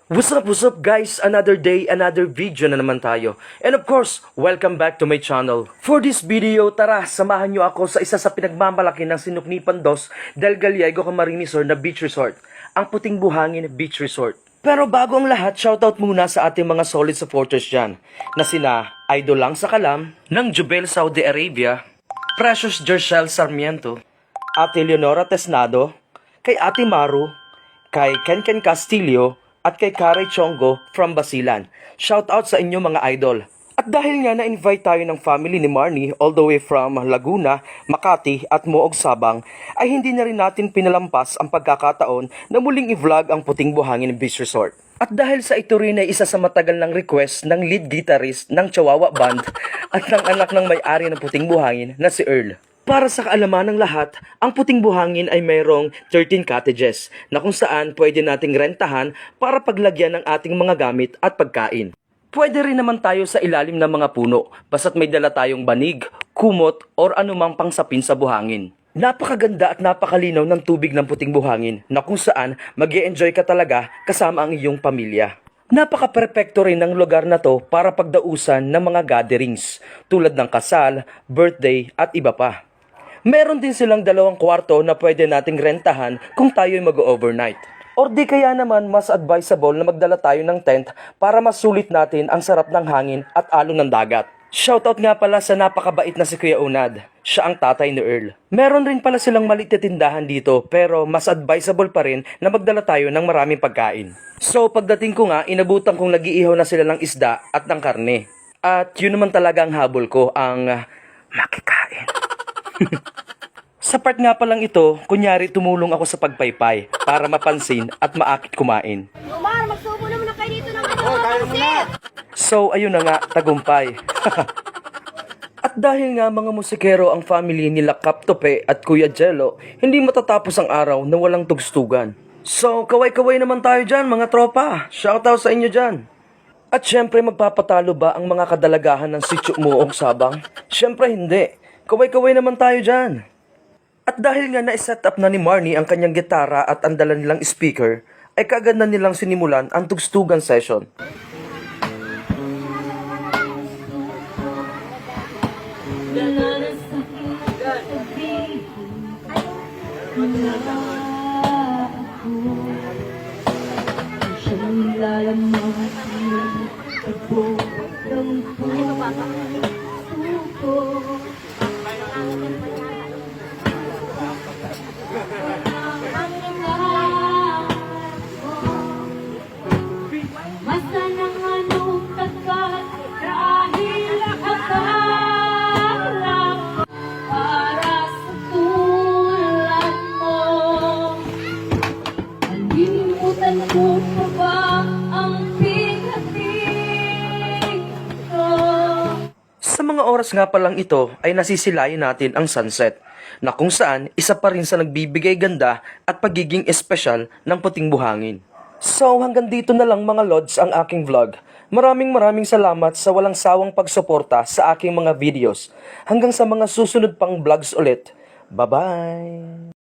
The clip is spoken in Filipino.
What's up guys? Another day, another video na naman tayo. And of course, welcome back to my channel. For this video, tara, samahan nyo ako sa isa sa pinagmamalaki ng Sinuknipan 2 del Gallego Camarines Sur na beach resort, ang Puting Buhangin Beach Resort. Pero bago ang lahat, shoutout muna sa ating mga solid supporters dyan, na sina Idol Lang sa Kalam, ng Jubel Saudi Arabia, Precious Jershel Sarmiento, Ate Leonora Tesnado, kay Ate Maru, kay Ken Castillo, at kay Karay Chongo from Basilan. Shout out sa inyo mga idol. At dahil nga na-invite tayo ng family ni Marnie all the way from Laguna, Makati at Moog Sabang, ay hindi na rin natin pinalampas ang pagkakataon na muling i-vlog ang Puting Buhangin Beach Resort. At dahil sa ito rin ay isa sa matagal ng request ng lead guitarist ng Chihuahua Band at ng anak ng may-ari ng Puting Buhangin na si Earl. Para sa kaalaman ng lahat, ang Puting Buhangin ay mayroong 13 cottages na kung saan pwede nating rentahan para paglagyan ng ating mga gamit at pagkain. Pwede rin naman tayo sa ilalim ng mga puno basta't may dala tayong banig, kumot, or anumang pangsapin sa buhangin. Napakaganda at napakalinaw ng tubig ng Puting Buhangin na kung saan mag-e-enjoy ka talaga kasama ang iyong pamilya. Napaka-perpekto rin ng lugar na to para pagdausan ng mga gatherings tulad ng kasal, birthday at iba pa. Meron din silang 2 kwarto na pwede nating rentahan kung tayo'y mag-overnight. Or di kaya naman mas advisable na magdala tayo ng tent para masulit natin ang sarap ng hangin at alon ng dagat. Shoutout nga pala sa napakabait na si Kuya Unad. Siya ang tatay ni Earl. Meron rin pala silang maliit na tindahan dito pero mas advisable pa rin na magdala tayo ng maraming pagkain. So pagdating ko nga, inabutan kong nag-iihaw na sila ng isda at ng karne. At yun naman talaga ang habol ko, ang makikain. Sa part nga palang ito, kunyari tumulong ako sa pagpaypay para mapansin at maakit kumain. Omar, magsubo naman na kayo dito ng pansit! So ayun na nga, tagumpay. At dahil nga mga musikero ang family nila Kap Tope at Kuya Jello, hindi matatapos ang araw na walang tugstugan. So kaway-kaway naman tayo dyan mga tropa, shoutout sa inyo dyan. At syempre magpapatalo ba ang mga kadalagahan ng Sitio Moog Sabang? Syempre hindi. Kaway-kaway naman tayo dyan. At dahil nga na-set up na ni Marnie ang kanyang gitara at ang dala nilang speaker, ay kaagad na nilang sinimulan ang tugstugan session. Sa mga oras nga palang ito ay nasisilayan natin ang sunset, na kung saan isa pa rin sa nagbibigay ganda at pagiging espesyal ng Puting Buhangin. So hanggang dito na lang mga lods ang aking vlog. Maraming salamat sa walang sawang pagsuporta sa aking mga videos. Hanggang sa mga susunod pang vlogs ulit. Bye-bye!